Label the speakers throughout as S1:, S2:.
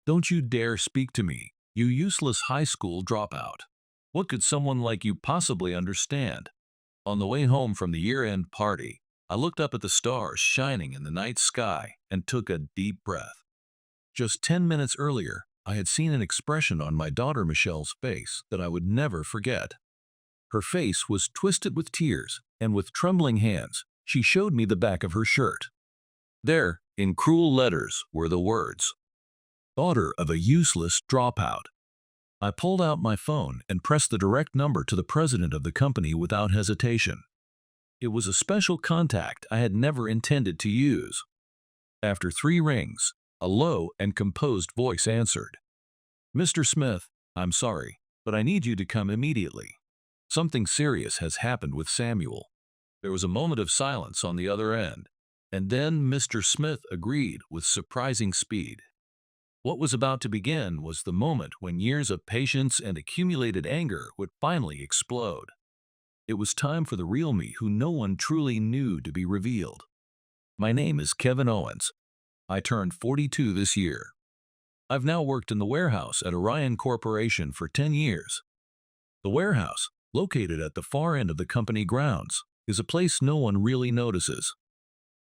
S1: Don't you dare speak to me, you useless high school dropout. What could someone like you possibly understand? On the way home from the year-end party, I looked up at the stars shining in the night sky and took a deep breath. Just 10 minutes earlier, I had seen an expression on my daughter Michelle's face that I would never forget. Her face was twisted with tears, and with trembling hands, she showed me the back of her shirt. There, in cruel letters, were the words, "Daughter of a useless dropout." I pulled out my phone and pressed the direct number to the president of the company without hesitation. It was a special contact I had never intended to use. After 3 rings, a low and composed voice answered. "Mr. Smith, I'm sorry, but I need you to come immediately. Something serious has happened with Samuel." There was a moment of silence on the other end, and then Mr. Smith agreed with surprising speed. What was about to begin was the moment when years of patience and accumulated anger would finally explode. It was time for the real me who no one truly knew to be revealed. My name is Kevin Owens. I turned 42 this year. I've now worked in the warehouse at Orion Corporation for 10 years. The warehouse, located at the far end of the company grounds, is a place no one really notices.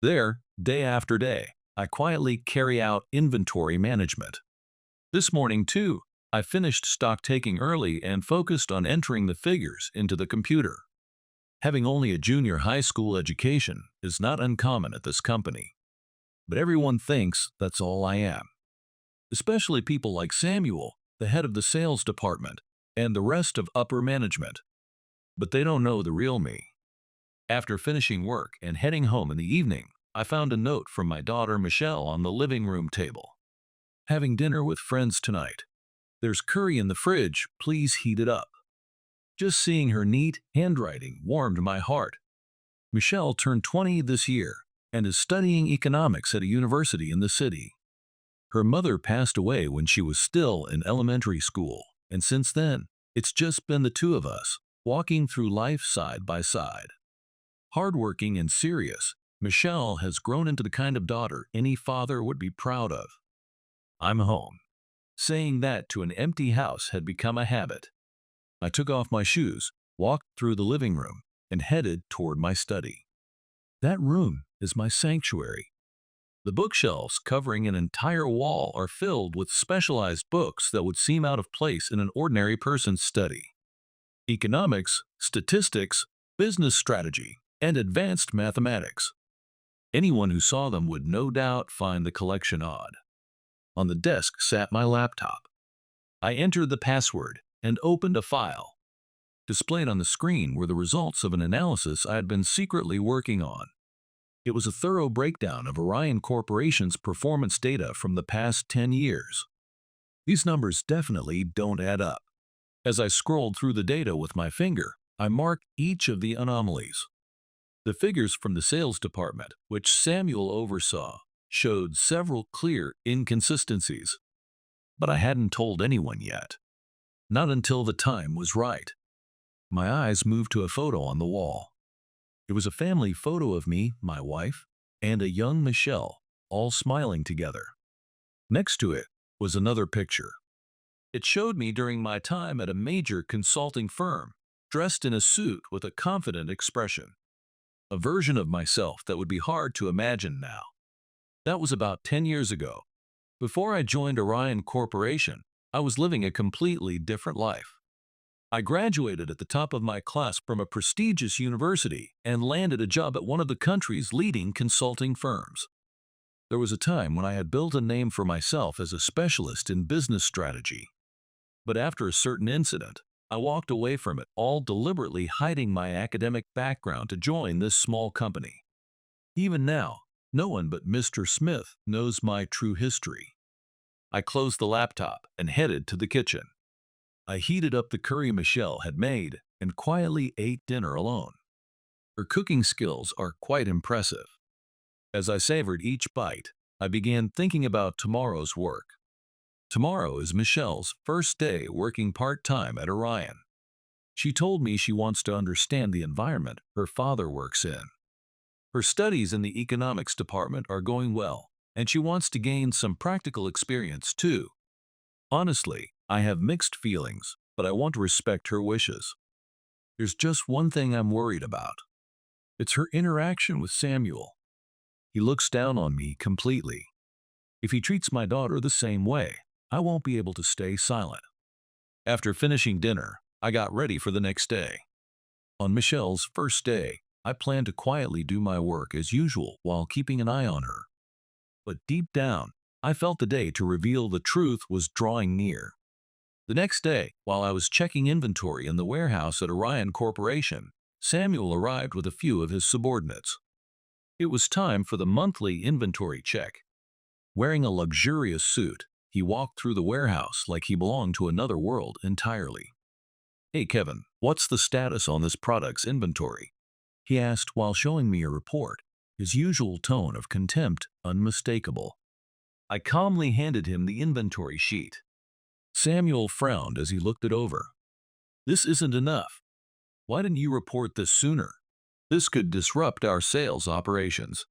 S1: There, day after day, I quietly carry out inventory management. This morning, too, I finished stock taking early and focused on entering the figures into the computer. Having only a junior high school education is not uncommon at this company. But everyone thinks that's all I am. Especially people like Samuel, the head of the sales department, and the rest of upper management. But they don't know the real me. After finishing work and heading home in the evening, I found a note from my daughter Michelle on the living room table. "Having dinner with friends tonight. There's curry in the fridge, please heat it up." Just seeing her neat handwriting warmed my heart. Michelle turned 20 this year and is studying economics at a university in the city. Her mother passed away when she was still in elementary school, and since then, it's just been the two of us, walking through life side by side. Hardworking and serious, Michelle has grown into the kind of daughter any father would be proud of. I'm home. Saying that to an empty house had become a habit. I took off my shoes, walked through the living room, and headed toward my study. That room is my sanctuary. The bookshelves covering an entire wall are filled with specialized books that would seem out of place in an ordinary person's study. Economics, statistics, business strategy, and advanced mathematics. Anyone who saw them would no doubt find the collection odd. On the desk sat my laptop. I entered the password and opened a file. Displayed on the screen were the results of an analysis I had been secretly working on. It was a thorough breakdown of Orion Corporation's performance data from the past 10 years. These numbers definitely don't add up. As I scrolled through the data with my finger, I marked each of the anomalies. The figures from the sales department, which Samuel oversaw, showed several clear inconsistencies. But I hadn't told anyone yet. Not until the time was right. My eyes moved to a photo on the wall. It was a family photo of me, my wife, and a young Michelle, all smiling together. Next to it was another picture. It showed me during my time at a major consulting firm, dressed in a suit with a confident expression. A version of myself that would be hard to imagine now. That was about 10 years ago. Before I joined Orion Corporation, I was living a completely different life. I graduated at the top of my class from a prestigious university and landed a job at one of the country's leading consulting firms. There was a time when I had built a name for myself as a specialist in business strategy. But after a certain incident, I walked away from it all, deliberately hiding my academic background to join this small company. Even now, no one but Mr. Smith knows my true history. I closed the laptop and headed to the kitchen. I heated up the curry Michelle had made and quietly ate dinner alone. Her cooking skills are quite impressive. As I savored each bite, I began thinking about tomorrow's work. Tomorrow is Michelle's first day working part-time at Orion. She told me she wants to understand the environment her father works in. Her studies in the economics department are going well, and she wants to gain some practical experience too, Honestly, I have mixed feelings, but I want to respect her wishes. There's just one thing I'm worried about. It's her interaction with Samuel. He looks down on me completely. If he treats my daughter the same way, I won't be able to stay silent. After finishing dinner, I got ready for the next day. On Michelle's first day, I planned to quietly do my work as usual while keeping an eye on her. But deep down, I felt the day to reveal the truth was drawing near. The next day, while I was checking inventory in the warehouse at Orion Corporation, Samuel arrived with a few of his subordinates. It was time for the monthly inventory check. Wearing a luxurious suit, he walked through the warehouse like he belonged to another world entirely. "Hey Kevin, what's the status on this product's inventory?" he asked while showing me a report, his usual tone of contempt unmistakable. I calmly handed him the inventory sheet. Samuel frowned as he looked it over. "This isn't enough. Why didn't you report this sooner? This could disrupt our sales operations."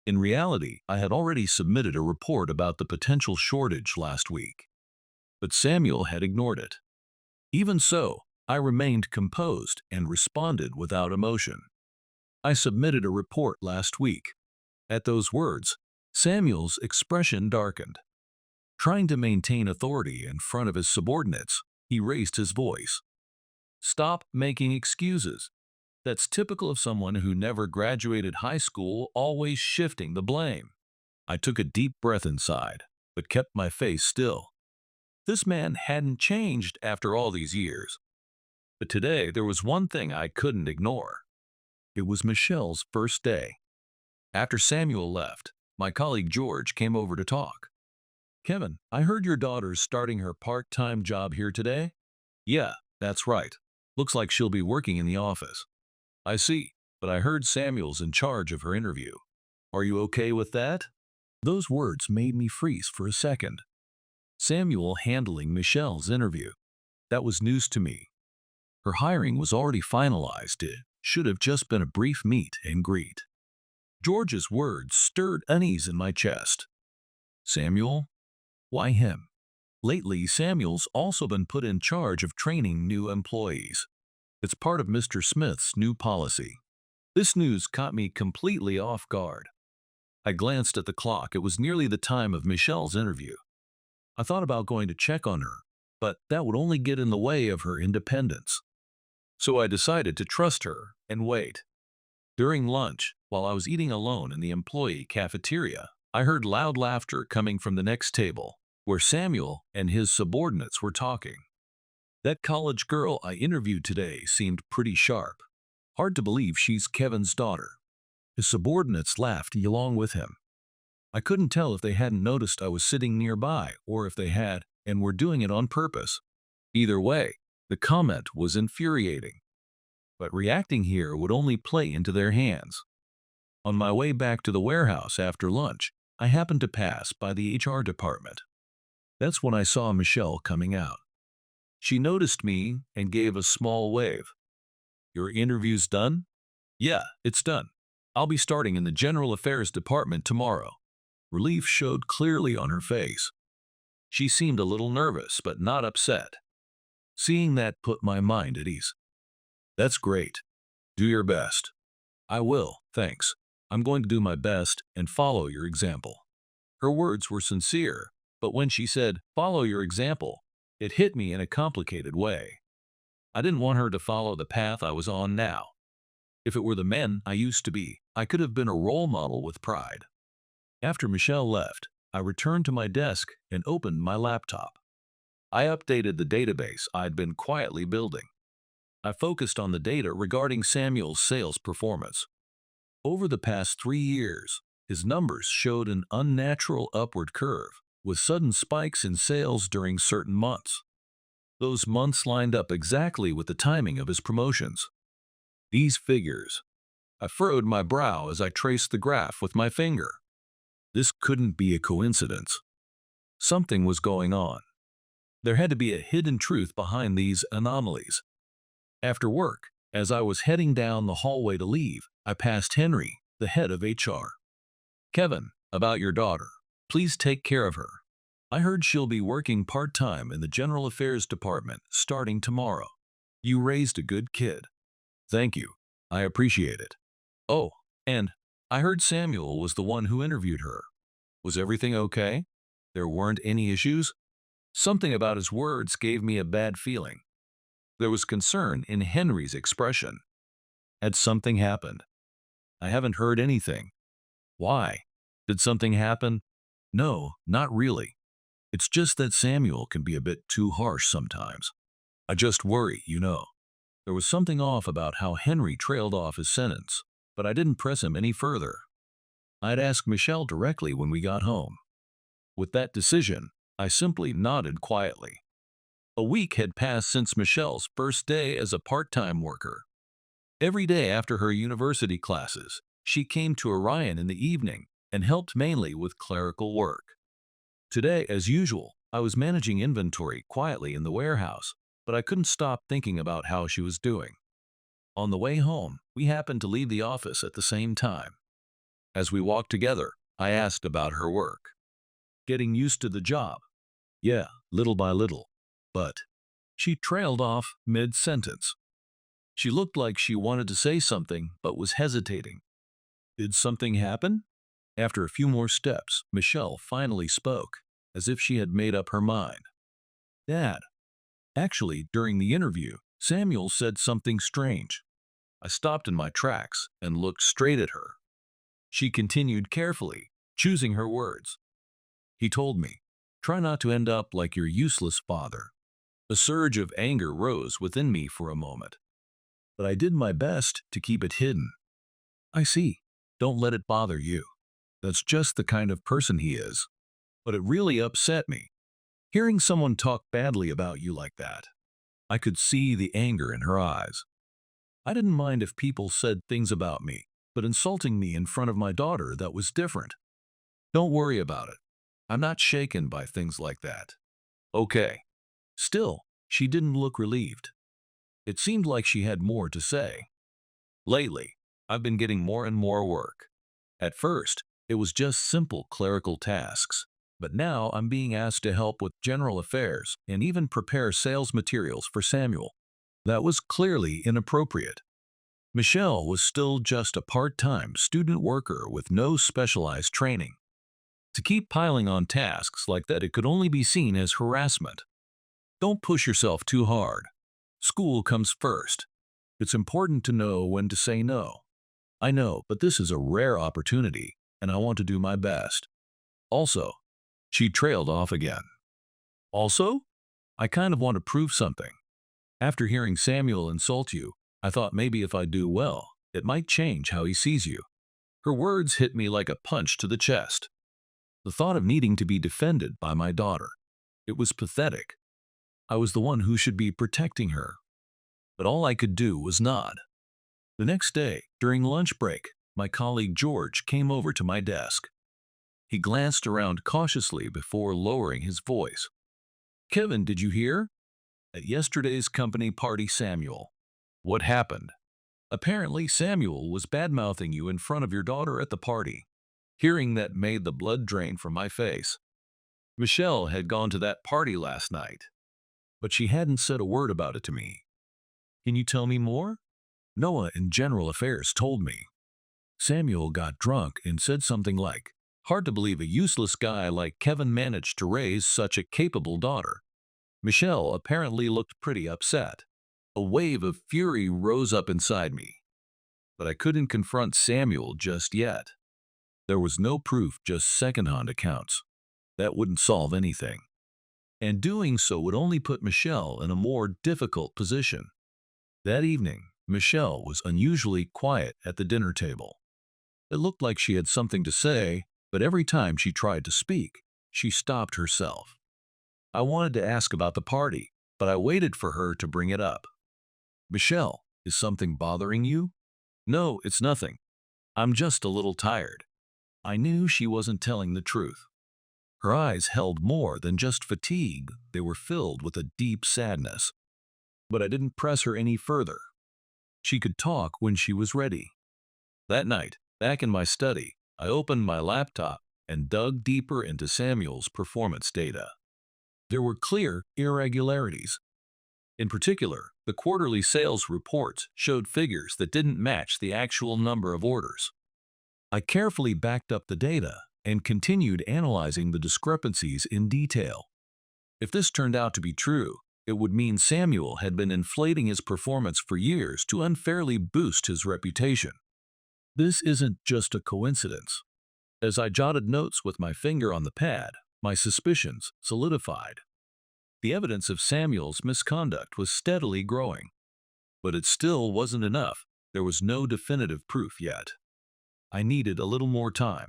S1: In reality, I had already submitted a report about the potential shortage last week. But Samuel had ignored it. Even so, I remained composed and responded without emotion. "I submitted a report last week." At those words, Samuel's expression darkened. Trying to maintain authority in front of his subordinates, he raised his voice. "Stop making excuses. That's typical of someone who never graduated high school, always shifting the blame." I took a deep breath inside, but kept my face still. This man hadn't changed after all these years. But today there was one thing I couldn't ignore. It was Michelle's first day. After Samuel left, my colleague George came over to talk. "Kevin, I heard your daughter's starting her part-time job here today?" "Yeah, that's right. Looks like she'll be working in the office." "I see, but I heard Samuel's in charge of her interview. Are you okay with that?" Those words made me freeze for a second. Samuel handling Michelle's interview. That was news to me. Her hiring was already finalized. It should have just been a brief meet and greet. George's words stirred unease in my chest. "Samuel? Why him?" Lately, Samuel's also been put in charge of training new employees. It's part of Mr. Smith's new policy. This news caught me completely off guard. I glanced at the clock. It was nearly the time of Michelle's interview. I thought about going to check on her, but that would only get in the way of her independence. So I decided to trust her and wait. During lunch, while I was eating alone in the employee cafeteria, I heard loud laughter coming from the next table, where Samuel and his subordinates were talking. That college girl I interviewed today seemed pretty sharp. Hard to believe she's Kevin's daughter. His subordinates laughed along with him. I couldn't tell if they hadn't noticed I was sitting nearby or if they had and were doing it on purpose. Either way, the comment was infuriating. But reacting here would only play into their hands. On my way back to the warehouse after lunch, I happened to pass by the HR department. That's when I saw Michelle coming out. She noticed me and gave a small wave. "Your interview's done?" "Yeah, it's done. I'll be starting in the General Affairs Department tomorrow." Relief showed clearly on her face. She seemed a little nervous, but not upset. Seeing that put my mind at ease. "That's great. Do your best." "I will, thanks. I'm going to do my best and follow your example." Her words were sincere, but when she said, "follow your example," it hit me in a complicated way. I didn't want her to follow the path I was on now. If it were the man I used to be, I could have been a role model with pride. After Michelle left, I returned to my desk and opened my laptop. I updated the database I'd been quietly building. I focused on the data regarding Samuel's sales performance. Over the past 3 years, his numbers showed an unnatural upward curve, with sudden spikes in sales during certain months. Those months lined up exactly with the timing of his promotions. These figures. I furrowed my brow as I traced the graph with my finger. This couldn't be a coincidence. Something was going on. There had to be a hidden truth behind these anomalies. After work, as I was heading down the hallway to leave, I passed Henry, the head of HR. "Kevin, about your daughter. Please take care of her. I heard she'll be working part-time in the General Affairs Department starting tomorrow. You raised a good kid. Thank you. I appreciate it. Oh, and I heard Samuel was the one who interviewed her. Was everything okay? There weren't any issues? Something about his words gave me a bad feeling. There was concern in Henry's expression. Had something happened? I haven't heard anything. Why? Did something happen? No, not really. It's just that Samuel can be a bit too harsh sometimes. I just worry. There was something off about how Henry trailed off his sentence, but I didn't press him any further. I'd asked Michelle directly when we got home. With that decision, I simply nodded quietly. A week had passed since Michelle's first day as a part-time worker. Every day after her university classes, she came to Orion in the evening and helped mainly with clerical work. Today, as usual, I was managing inventory quietly in the warehouse, but I couldn't stop thinking about how she was doing. On the way home, we happened to leave the office at the same time. As we walked together, I asked about her work. Getting used to the job. Yeah, little by little. But she trailed off mid-sentence. She looked like she wanted to say something but was hesitating. Did something happen? After a few more steps, Michelle finally spoke, as if she had made up her mind. Dad. Actually, during the interview, Samuel said something strange. I stopped in my tracks and looked straight at her. She continued carefully, choosing her words. He told me, try not to end up like your useless father. A surge of anger rose within me for a moment, but I did my best to keep it hidden. I see. Don't let it bother you. That's just the kind of person he is. But it really upset me. Hearing someone talk badly about you like that. I could see the anger in her eyes. I didn't mind if people said things about me, but insulting me in front of my daughter, that was different. Don't worry about it. I'm not shaken by things like that. Okay. Still, she didn't look relieved. It seemed like she had more to say. Lately, I've been getting more and more work. At first, it was just simple clerical tasks, but now I'm being asked to help with general affairs and even prepare sales materials for Samuel. That was clearly inappropriate. Michelle was still just a part-time student worker with no specialized training. To keep piling on tasks like that, it could only be seen as harassment. Don't push yourself too hard. School comes first. It's important to know when to say no. I know, but this is a rare opportunity, and I want to do my best. Also, she trailed off again. Also? I kind of want to prove something. After hearing Samuel insult you, I thought maybe if I do well, it might change how he sees you. Her words hit me like a punch to the chest. The thought of needing to be defended by my daughter. It was pathetic. I was the one who should be protecting her. But all I could do was nod. The next day, during lunch break, my colleague George came over to my desk. He glanced around cautiously before lowering his voice. Kevin, did you hear? At yesterday's company party, Samuel. What happened? Apparently, Samuel was bad-mouthing you in front of your daughter at the party. Hearing that made the blood drain from my face. Michelle had gone to that party last night, but she hadn't said a word about it to me. Can you tell me more? Noah in General Affairs told me. Samuel got drunk and said something like, hard to believe a useless guy like Kevin managed to raise such a capable daughter. Michelle apparently looked pretty upset. A wave of fury rose up inside me. But I couldn't confront Samuel just yet. There was no proof, just second-hand accounts. That wouldn't solve anything. And doing so would only put Michelle in a more difficult position. That evening, Michelle was unusually quiet at the dinner table. It looked like she had something to say, but every time she tried to speak, she stopped herself. I wanted to ask about the party, but I waited for her to bring it up. Michelle, is something bothering you? No, it's nothing. I'm just a little tired. I knew she wasn't telling the truth. Her eyes held more than just fatigue, they were filled with a deep sadness. But I didn't press her any further. She could talk when she was ready. That night, back in my study, I opened my laptop and dug deeper into Samuel's performance data. There were clear irregularities. In particular, the quarterly sales reports showed figures that didn't match the actual number of orders. I carefully backed up the data and continued analyzing the discrepancies in detail. If this turned out to be true, it would mean Samuel had been inflating his performance for years to unfairly boost his reputation. This isn't just a coincidence. As I jotted notes with my finger on the pad, my suspicions solidified. The evidence of Samuel's misconduct was steadily growing. But it still wasn't enough. There was no definitive proof yet. I needed a little more time.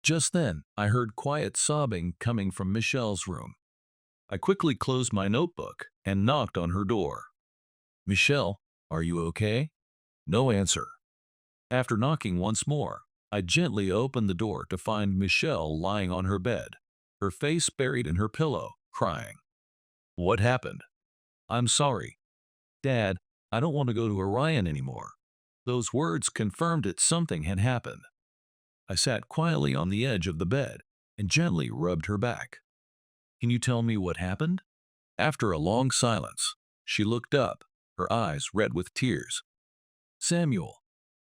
S1: Just then, I heard quiet sobbing coming from Michelle's room. I quickly closed my notebook and knocked on her door. "Michelle, are you okay?" No answer. After knocking once more, I gently opened the door to find Michelle lying on her bed, her face buried in her pillow, crying. "What happened?" "I'm sorry. Dad, I don't want to go to Orion anymore." Those words confirmed that something had happened. I sat quietly on the edge of the bed and gently rubbed her back. "Can you tell me what happened?" After a long silence, she looked up, her eyes red with tears. "Samuel,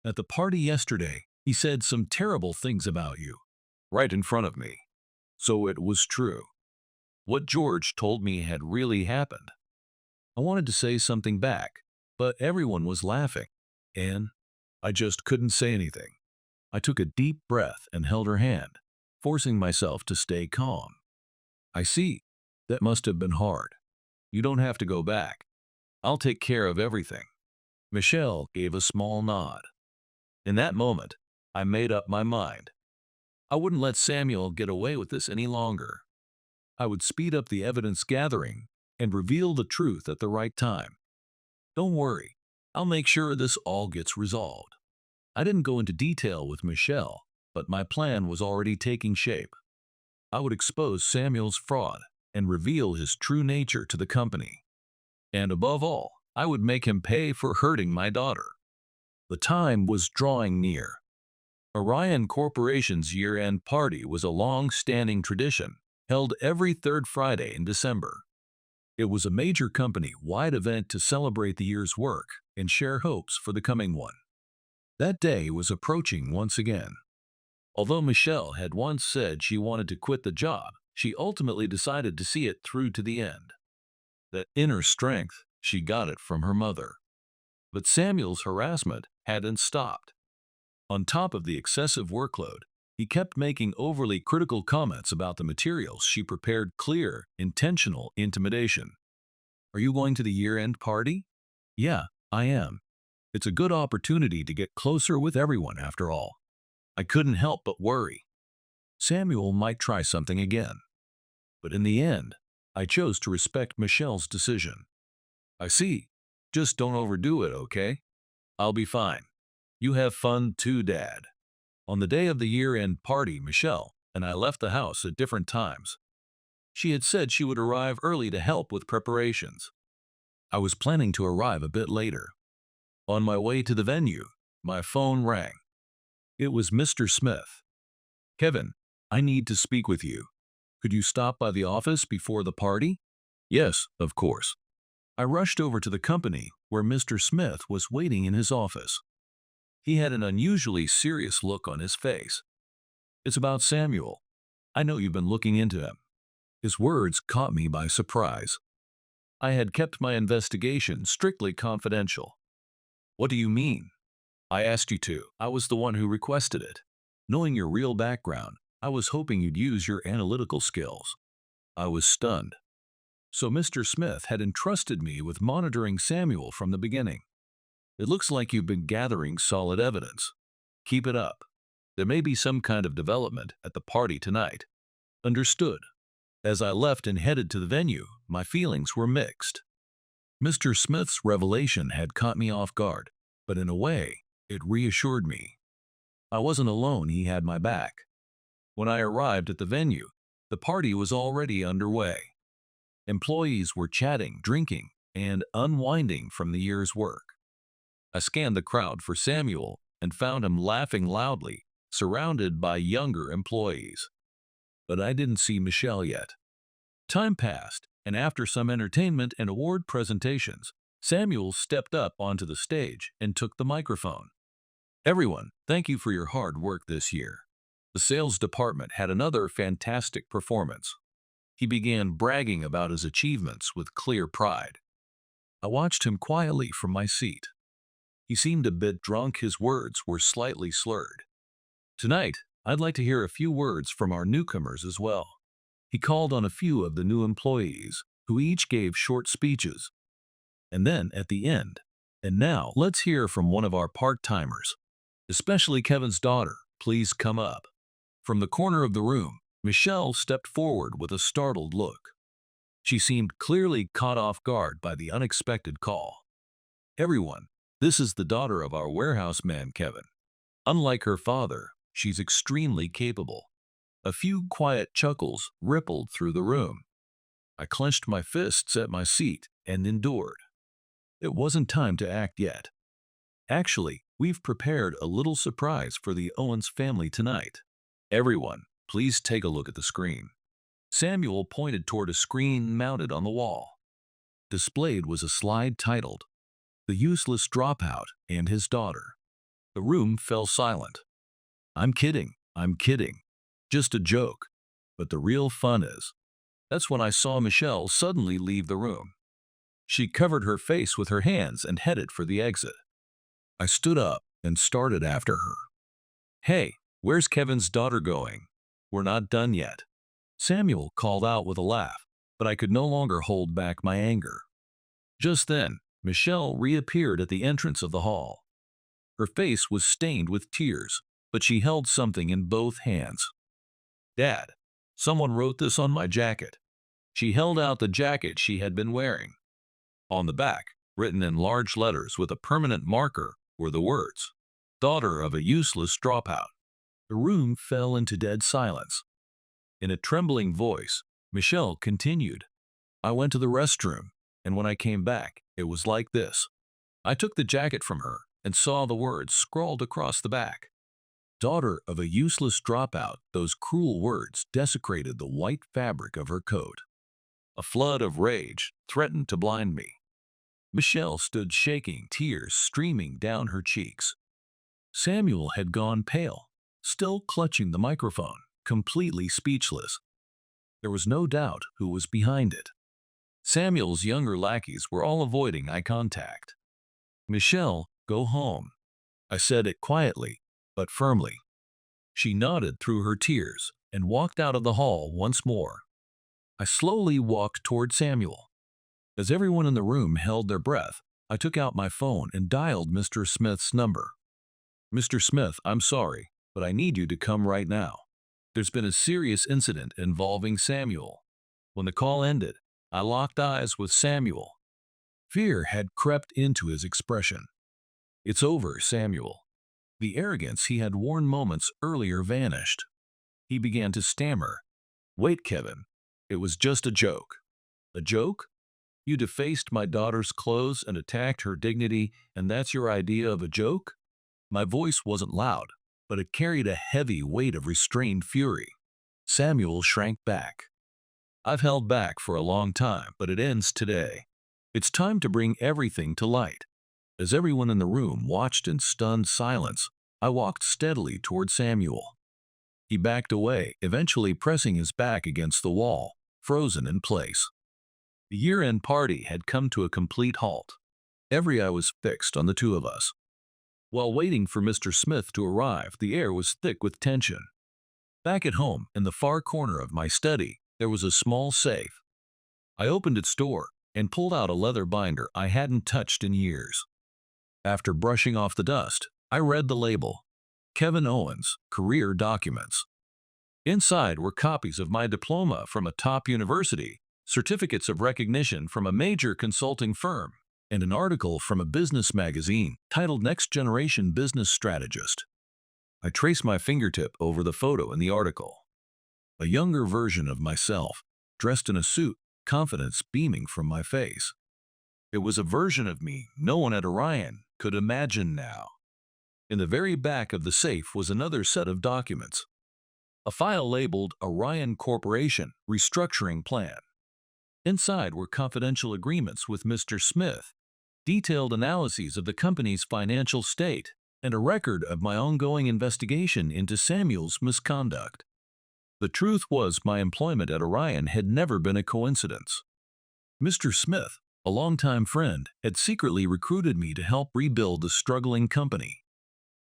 S1: at the party yesterday, he said some terrible things about you, right in front of me." So it was true. What George told me had really happened. I wanted to say something back, but everyone was laughing, and I just couldn't say anything. I took a deep breath and held her hand, forcing myself to stay calm. "I see. That must have been hard. You don't have to go back. I'll take care of everything." Michelle gave a small nod. In that moment, I made up my mind. I wouldn't let Samuel get away with this any longer. I would speed up the evidence gathering and reveal the truth at the right time. "Don't worry, I'll make sure this all gets resolved." I didn't go into detail with Michelle, but my plan was already taking shape. I would expose Samuel's fraud and reveal his true nature to the company. And above all, I would make him pay for hurting my daughter. The time was drawing near. Orion Corporation's year-end party was a long-standing tradition, held every third Friday in December. It was a major company-wide event to celebrate the year's work and share hopes for the coming one. That day was approaching once again. Although Michelle had once said she wanted to quit the job, she ultimately decided to see it through to the end. That inner strength, she got it from her mother. But Samuel's harassment hadn't stopped. On top of the excessive workload, he kept making overly critical comments about the materials she prepared. Clear, intentional intimidation. "Are you going to the year-end party?" "Yeah, I am. It's a good opportunity to get closer with everyone after all." I couldn't help but worry. Samuel might try something again. But in the end, I chose to respect Michelle's decision. "I see. Just don't overdo it, okay? I'll be fine. You have fun too, Dad." On the day of the year-end party, Michelle and I left the house at different times. She had said she would arrive early to help with preparations. I was planning to arrive a bit later. On my way to the venue, my phone rang. It was Mr. Smith. "Kevin, I need to speak with you. Could you stop by the office before the party?" "Yes, of course." I rushed over to the company where Mr. Smith was waiting in his office. He had an unusually serious look on his face. "It's about Samuel. I know you've been looking into him." His words caught me by surprise. I had kept my investigation strictly confidential. "What do you mean?" "I asked you to. I was the one who requested it. Knowing your real background, I was hoping you'd use your analytical skills." I was stunned. So Mr. Smith had entrusted me with monitoring Samuel from the beginning. "It looks like you've been gathering solid evidence. Keep it up. There may be some kind of development at the party tonight." "Understood." As I left and headed to the venue, my feelings were mixed. Mr. Smith's revelation had caught me off guard, but in a way, it reassured me. I wasn't alone, he had my back. When I arrived at the venue, the party was already underway. Employees were chatting, drinking, and unwinding from the year's work. I scanned the crowd for Samuel and found him laughing loudly, surrounded by younger employees. But I didn't see Michelle yet. Time passed, and after some entertainment and award presentations, Samuel stepped up onto the stage and took the microphone. Everyone, thank you for your hard work this year. The sales department had another fantastic performance. He began bragging about his achievements with clear pride. I watched him quietly from my seat. He seemed a bit drunk, his words were slightly slurred. Tonight, I'd like to hear a few words from our newcomers as well. He called on a few of the new employees, who each gave short speeches. And then, at the end, and now let's hear from one of our part-timers, especially Kevin's daughter. Please come up. From the corner of the room, Michelle stepped forward with a startled look. She seemed clearly caught off guard by the unexpected call. Everyone, this is the daughter of our warehouse man, Kevin. Unlike her father, she's extremely capable. A few quiet chuckles rippled through the room. I clenched my fists at my seat and endured. It wasn't time to act yet. Actually, we've prepared a little surprise for the Owens family tonight. Everyone, please take a look at the screen. Samuel pointed toward a screen mounted on the wall. Displayed was a slide titled, "The Useless Dropout and His Daughter." The room fell silent. I'm kidding. Just a joke. But the real fun is, that's when I saw Michelle suddenly leave the room. She covered her face with her hands and headed for the exit. I stood up and started after her. Hey, where's Kevin's daughter going? We're not done yet. Samuel called out with a laugh, but I could no longer hold back my anger. Just then, Michelle reappeared at the entrance of the hall. Her face was stained with tears, but she held something in both hands. Dad, someone wrote this on my jacket. She held out the jacket she had been wearing. On the back, written in large letters with a permanent marker, were the words, "Daughter of a useless dropout." The room fell into dead silence. In a trembling voice, Michelle continued, I went to the restroom, and when I came back, it was like this. I took the jacket from her and saw the words scrawled across the back. Daughter of a useless dropout. Those cruel words desecrated the white fabric of her coat. A flood of rage threatened to blind me. Michelle stood shaking, tears streaming down her cheeks. Samuel had gone pale, still clutching the microphone, completely speechless. There was no doubt who was behind it. Samuel's younger lackeys were all avoiding eye contact. Michelle, go home. I said it quietly, but firmly. She nodded through her tears and walked out of the hall once more. I slowly walked toward Samuel. As everyone in the room held their breath, I took out my phone and dialed Mr. Smith's number. Mr. Smith, I'm sorry, but I need you to come right now. There's been a serious incident involving Samuel. When the call ended, I locked eyes with Samuel. Fear had crept into his expression. It's over, Samuel. The arrogance he had worn moments earlier vanished. He began to stammer. Wait, Kevin. It was just a joke. A joke? You defaced my daughter's clothes and attacked her dignity, and that's your idea of a joke? My voice wasn't loud, but it carried a heavy weight of restrained fury. Samuel shrank back. I've held back for a long time, but it ends today. It's time to bring everything to light. As everyone in the room watched in stunned silence, I walked steadily toward Samuel. He backed away, eventually pressing his back against the wall, frozen in place. The year-end party had come to a complete halt. Every eye was fixed on the two of us. While waiting for Mr. Smith to arrive, the air was thick with tension. Back at home, in the far corner of my study, there was a small safe. I opened its door and pulled out a leather binder I hadn't touched in years. After brushing off the dust, I read the label, Kevin Owens, Career Documents. Inside were copies of my diploma from a top university, certificates of recognition from a major consulting firm, and an article from a business magazine titled Next Generation Business Strategist. I traced my fingertip over the photo in the article. A younger version of myself, dressed in a suit, confidence beaming from my face. It was a version of me no one at Orion could imagine now. In the very back of the safe was another set of documents, a file labeled Orion Corporation Restructuring Plan. Inside were confidential agreements with Mr. Smith, detailed analyses of the company's financial state, and a record of my ongoing investigation into Samuel's misconduct. The truth was my employment at Orion had never been a coincidence. Mr. Smith, a longtime friend, had secretly recruited me to help rebuild the struggling company.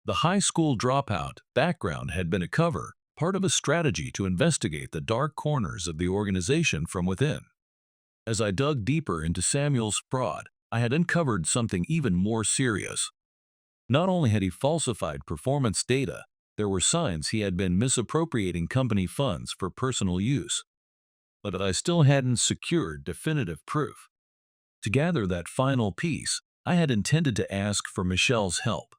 S1: The high school dropout background had been a cover, part of a strategy to investigate the dark corners of the organization from within. As I dug deeper into Samuel's fraud, I had uncovered something even more serious. Not only had he falsified performance data, there were signs he had been misappropriating company funds for personal use. But I still hadn't secured definitive proof. To gather that final piece, I had intended to ask for Michelle's help.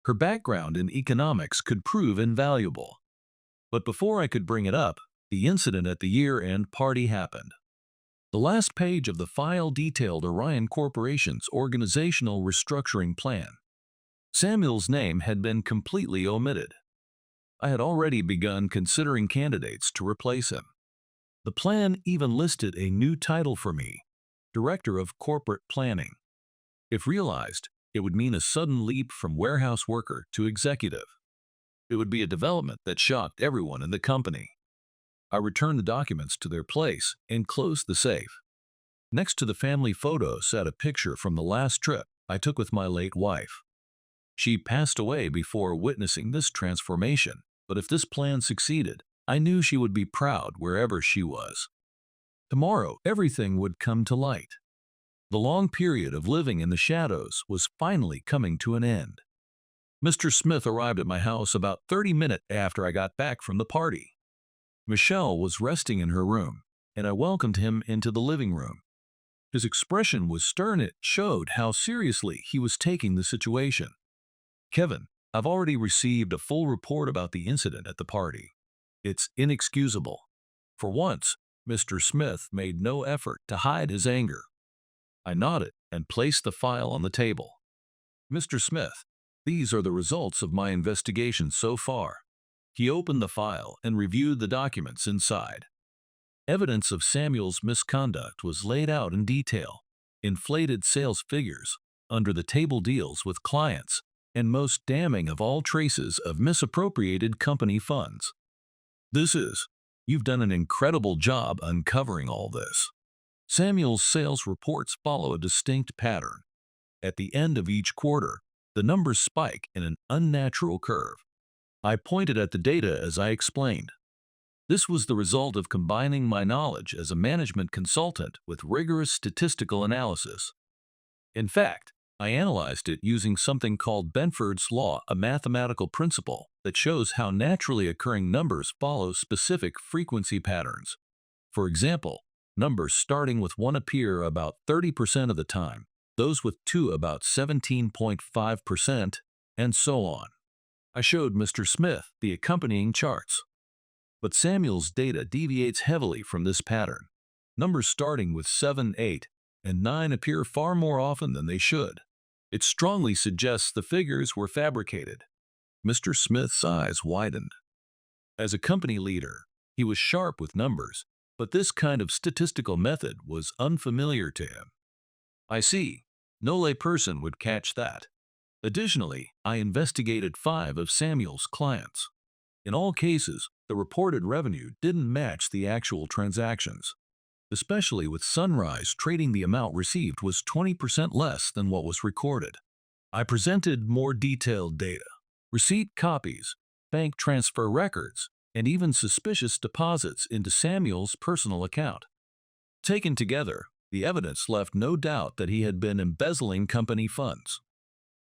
S1: Her background in economics could prove invaluable. But before I could bring it up, the incident at the year-end party happened. The last page of the file detailed Orion Corporation's organizational restructuring plan. Samuel's name had been completely omitted. I had already begun considering candidates to replace him. The plan even listed a new title for me, Director of Corporate Planning. If realized, it would mean a sudden leap from warehouse worker to executive. It would be a development that shocked everyone in the company. I returned the documents to their place and closed the safe. Next to the family photo sat a picture from the last trip I took with my late wife. She passed away before witnessing this transformation, but if this plan succeeded, I knew she would be proud wherever she was. Tomorrow, everything would come to light. The long period of living in the shadows was finally coming to an end. Mr. Smith arrived at my house about 30 minutes after I got back from the party. Michelle was resting in her room, and I welcomed him into the living room. His expression was stern. It showed how seriously he was taking the situation. "Kevin, I've already received a full report about the incident at the party. It's inexcusable." For once, Mr. Smith made no effort to hide his anger. I nodded and placed the file on the table. "Mr. Smith, these are the results of my investigation so far." He opened the file and reviewed the documents inside. Evidence of Samuel's misconduct was laid out in detail: inflated sales figures, under-the-table deals with clients, and most damning of all, traces of misappropriated company funds. You've done an incredible job uncovering all this." Samuel's sales reports follow a distinct pattern. At the end of each quarter, the numbers spike in an unnatural curve. I pointed at the data as I explained. This was the result of combining my knowledge as a management consultant with rigorous statistical analysis. In fact, I analyzed it using something called Benford's Law, a mathematical principle that shows how naturally occurring numbers follow specific frequency patterns. For example, numbers starting with 1 appear about 30% of the time, those with 2 about 17.5%, and so on. I showed Mr. Smith the accompanying charts. But Samuel's data deviates heavily from this pattern. Numbers starting with 7, 8, and 9 appear far more often than they should. It strongly suggests the figures were fabricated. Mr. Smith's eyes widened. As a company leader, he was sharp with numbers, but this kind of statistical method was unfamiliar to him. "I see. No layperson would catch that." Additionally, I investigated 5 of Samuel's clients. In all cases, the reported revenue didn't match the actual transactions. Especially with Sunrise trading, the amount received was 20% less than what was recorded. I presented more detailed data, receipt copies, bank transfer records, and even suspicious deposits into Samuel's personal account. Taken together, the evidence left no doubt that he had been embezzling company funds.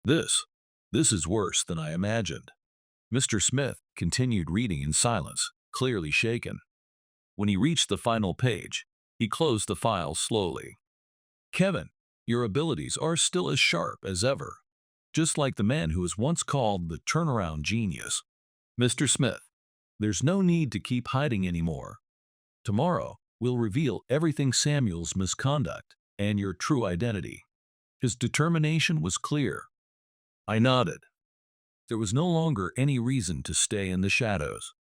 S1: This is worse than I imagined." Mr. Smith continued reading in silence, clearly shaken. When he reached the final page, he closed the file slowly. "Kevin, your abilities are still as sharp as ever, just like the man who was once called the turnaround genius. Mr. Smith, there's no need to keep hiding anymore. Tomorrow, we'll reveal everything: Samuel's misconduct and your true identity." His determination was clear. I nodded. There was no longer any reason to stay in the shadows,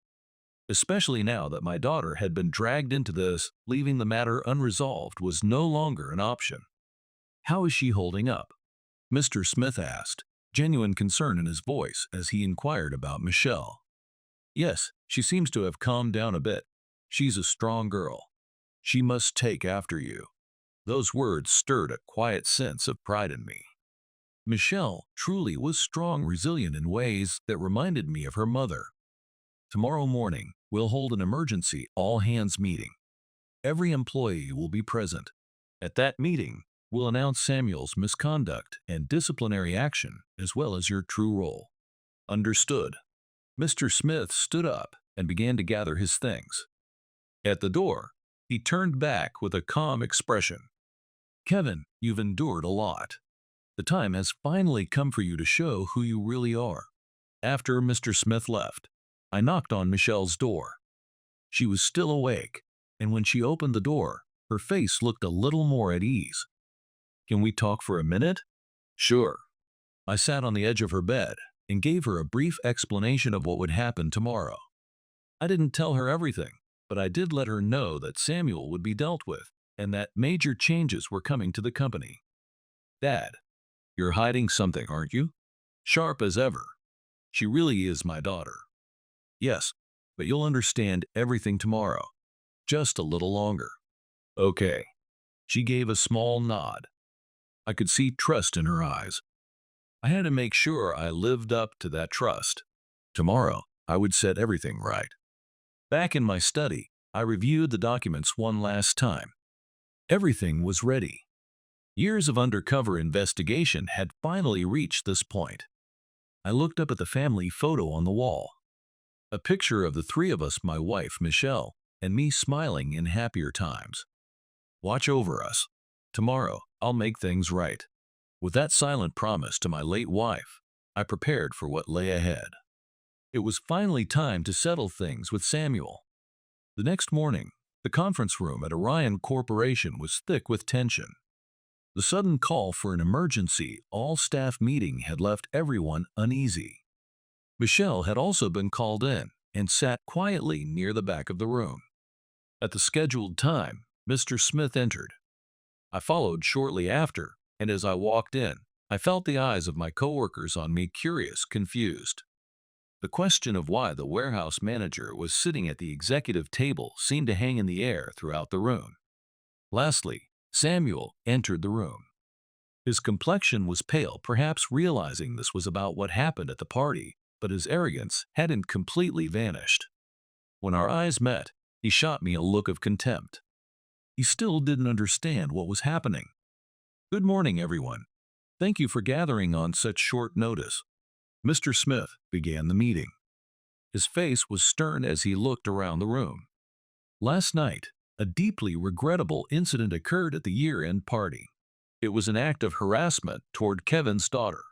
S1: especially now that my daughter had been dragged into this. Leaving the matter unresolved was no longer an option. "How is she holding up?" Mr. Smith asked, genuine concern in his voice as he inquired about Michelle. "Yes, she seems to have calmed down a bit. She's a strong girl. She must take after you." Those words stirred a quiet sense of pride in me. Michelle truly was strong, resilient in ways that reminded me of her mother. "Tomorrow morning, we'll hold an emergency all-hands meeting. Every employee will be present. At that meeting, we'll announce Samuel's misconduct and disciplinary action, as well as your true role." "Understood." Mr. Smith stood up and began to gather his things. At the door, he turned back with a calm expression. "Kevin, you've endured a lot. The time has finally come for you to show who you really are." After Mr. Smith left, I knocked on Michelle's door. She was still awake, and when she opened the door, her face looked a little more at ease. "Can we talk for a minute?" "Sure." I sat on the edge of her bed and gave her a brief explanation of what would happen tomorrow. I didn't tell her everything, but I did let her know that Samuel would be dealt with and that major changes were coming to the company. "Dad, you're hiding something, aren't you?" Sharp as ever. "She really is my daughter." "Yes, but you'll understand everything tomorrow. Just a little longer." "Okay." She gave a small nod. I could see trust in her eyes. I had to make sure I lived up to that trust. Tomorrow, I would set everything right. Back in my study, I reviewed the documents one last time. Everything was ready. Years of undercover investigation had finally reached this point. I looked up at the family photo on the wall. A picture of the three of us, my wife, Michelle, and me smiling in happier times. "Watch over us. Tomorrow, I'll make things right." With that silent promise to my late wife, I prepared for what lay ahead. It was finally time to settle things with Samuel. The next morning, the conference room at Orion Corporation was thick with tension. The sudden call for an emergency all-staff meeting had left everyone uneasy. Michelle had also been called in and sat quietly near the back of the room. At the scheduled time, Mr. Smith entered. I followed shortly after, and as I walked in, I felt the eyes of my coworkers on me, curious, confused. The question of why the warehouse manager was sitting at the executive table seemed to hang in the air throughout the room. Lastly, Samuel entered the room. His complexion was pale, perhaps realizing this was about what happened at the party, but his arrogance hadn't completely vanished. When our eyes met, he shot me a look of contempt. He still didn't understand what was happening. "Good morning, everyone. Thank you for gathering on such short notice." Mr. Smith began the meeting. His face was stern as he looked around the room. "Last night, a deeply regrettable incident occurred at the year-end party. It was an act of harassment toward Kevin's daughter."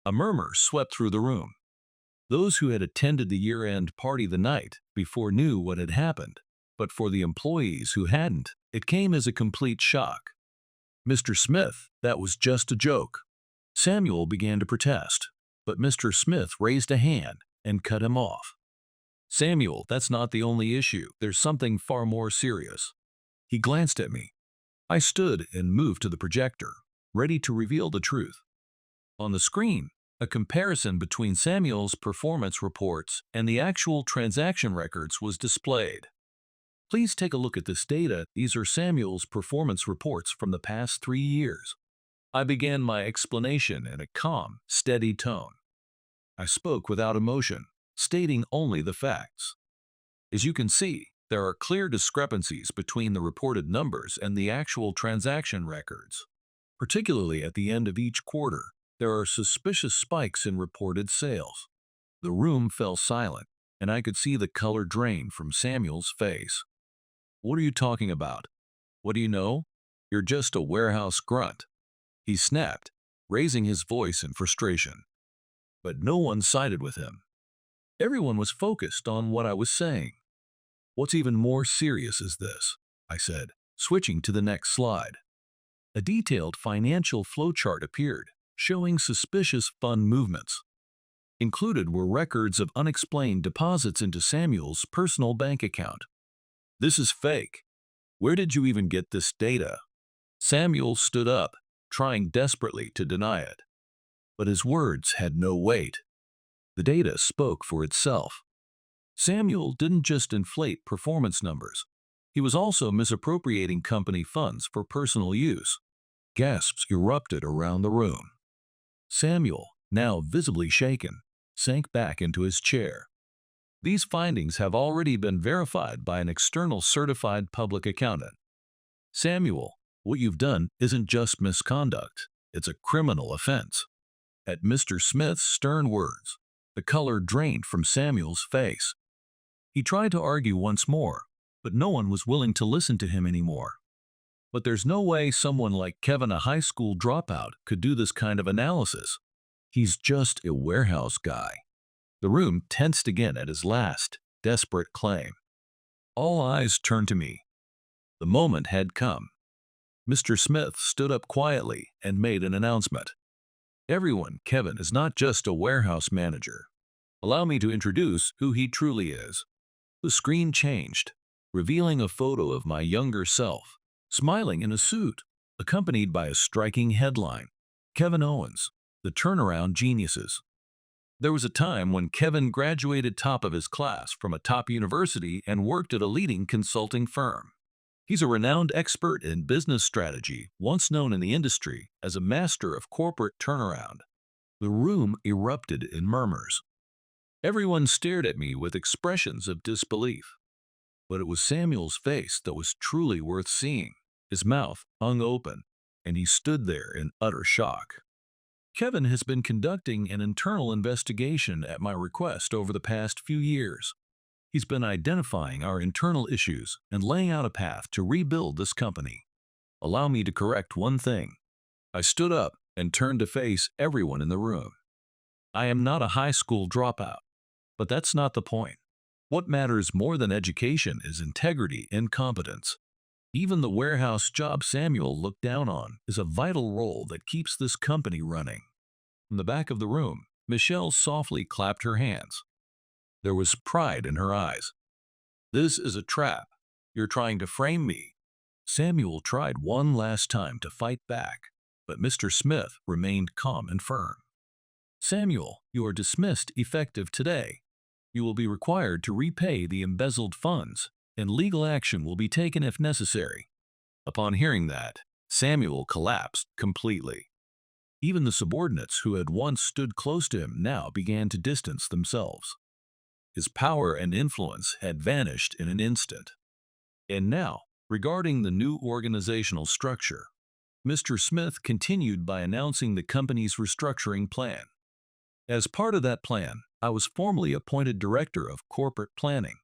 S1: A murmur swept through the room. Those who had attended the year-end party the night before knew what had happened, but for the employees who hadn't, it came as a complete shock. "Mr. Smith, that was just a joke." Samuel began to protest, but Mr. Smith raised a hand and cut him off. "Samuel, that's not the only issue. There's something far more serious." He glanced at me. I stood and moved to the projector, ready to reveal the truth. On the screen, a comparison between Samuel's performance reports and the actual transaction records was displayed. "Please take a look at this data. These are Samuel's performance reports from the past 3 years." I began my explanation in a calm, steady tone. I spoke without emotion, stating only the facts. "As you can see, there are clear discrepancies between the reported numbers and the actual transaction records. Particularly at the end of each quarter, there are suspicious spikes in reported sales." The room fell silent, and I could see the color drain from Samuel's face. "What are you talking about? What do you know? You're just a warehouse grunt," he snapped, raising his voice in frustration. But no one sided with him. Everyone was focused on what I was saying. "What's even more serious is this," I said, switching to the next slide. A detailed financial flowchart appeared, showing suspicious fund movements. Included were records of unexplained deposits into Samuel's personal bank account. "This is fake. Where did you even get this data?" Samuel stood up, trying desperately to deny it. But his words had no weight. The data spoke for itself. Samuel didn't just inflate performance numbers. He was also misappropriating company funds for personal use. Gasps erupted around the room. Samuel, now visibly shaken, sank back into his chair. "These findings have already been verified by an external certified public accountant. Samuel, what you've done isn't just misconduct, it's a criminal offense." At Mr. Smith's stern words, the color drained from Samuel's face. He tried to argue once more, but no one was willing to listen to him anymore. "But there's no way someone like Kevin, a high school dropout, could do this kind of analysis. He's just a warehouse guy." The room tensed again at his last, desperate claim. All eyes turned to me. The moment had come. Mr. Smith stood up quietly and made an announcement. "Everyone, Kevin is not just a warehouse manager. Allow me to introduce who he truly is." The screen changed, revealing a photo of my younger self, smiling in a suit, accompanied by a striking headline: "Kevin Owens, the Turnaround Geniuses." There was a time when Kevin graduated top of his class from a top university and worked at a leading consulting firm. He's a renowned expert in business strategy, once known in the industry as a master of corporate turnaround. The room erupted in murmurs. Everyone stared at me with expressions of disbelief. But it was Samuel's face that was truly worth seeing. His mouth hung open, and he stood there in utter shock. "Kevin has been conducting an internal investigation at my request over the past few years. He's been identifying our internal issues and laying out a path to rebuild this company. Allow me to correct one thing." I stood up and turned to face everyone in the room. "I am not a high school dropout, but that's not the point. What matters more than education is integrity and competence. Even the warehouse job Samuel looked down on is a vital role that keeps this company running." From the back of the room, Michelle softly clapped her hands. There was pride in her eyes. "This is a trap. You're trying to frame me." Samuel tried one last time to fight back, but Mr. Smith remained calm and firm. "Samuel, you are dismissed effective today. You will be required to repay the embezzled funds, and legal action will be taken if necessary." Upon hearing that, Samuel collapsed completely. Even the subordinates who had once stood close to him now began to distance themselves. His power and influence had vanished in an instant. And now, regarding the new organizational structure, Mr. Smith continued by announcing the company's restructuring plan. As part of that plan, I was formally appointed Director of Corporate Planning,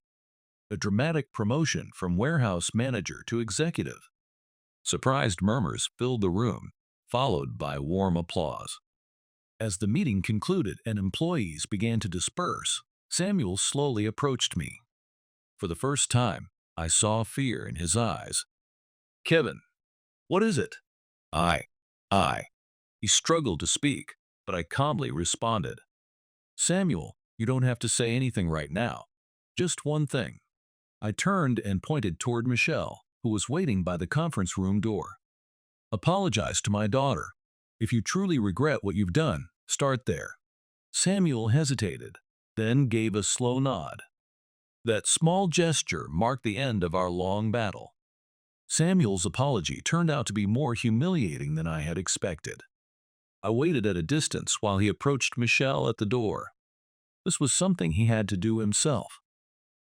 S1: a dramatic promotion from warehouse manager to executive. Surprised murmurs filled the room, followed by warm applause. As the meeting concluded and employees began to disperse, Samuel slowly approached me. For the first time, I saw fear in his eyes. "Kevin, what is it?" I. He struggled to speak, but I calmly responded. "Samuel, you don't have to say anything right now. Just one thing." I turned and pointed toward Michelle, who was waiting by the conference room door. "Apologize to my daughter. If you truly regret what you've done, start there." Samuel hesitated, then gave a slow nod. That small gesture marked the end of our long battle. Samuel's apology turned out to be more humiliating than I had expected. I waited at a distance while he approached Michelle at the door. This was something he had to do himself.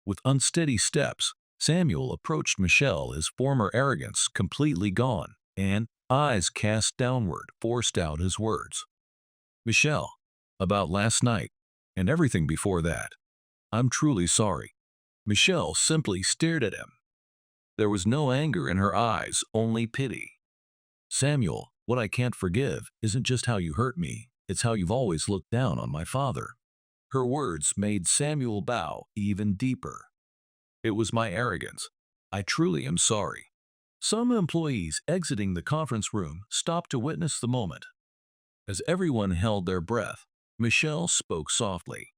S1: With unsteady steps, Samuel approached Michelle, his former arrogance completely gone, and, eyes cast downward, forced out his words. "Michelle, about last night, and everything before that. I'm truly sorry." Michelle simply stared at him. There was no anger in her eyes, only pity. "Samuel, what I can't forgive isn't just how you hurt me, it's how you've always looked down on my father." Her words made Samuel bow even deeper. "It was my arrogance. I truly am sorry." Some employees exiting the conference room stopped to witness the moment. As everyone held their breath, Michelle spoke softly.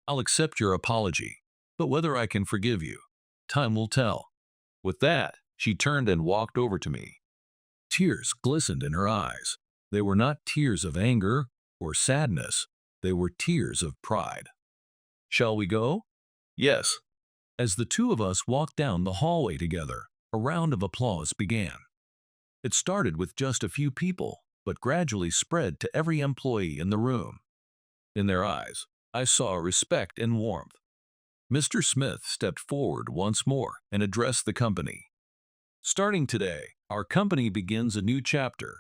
S1: I'll accept your apology, but whether I can forgive you, time will tell. With that, she turned and walked over to me. Tears glistened in her eyes. They were not tears of anger or sadness. They were tears of pride. Shall we go? Yes. As the two of us walked down the hallway together, a round of applause began. It started with just a few people, but gradually spread to every employee in the room. In their eyes, I saw respect and warmth. Mr. Smith stepped forward once more and addressed the company. Starting today, our company begins a new chapter.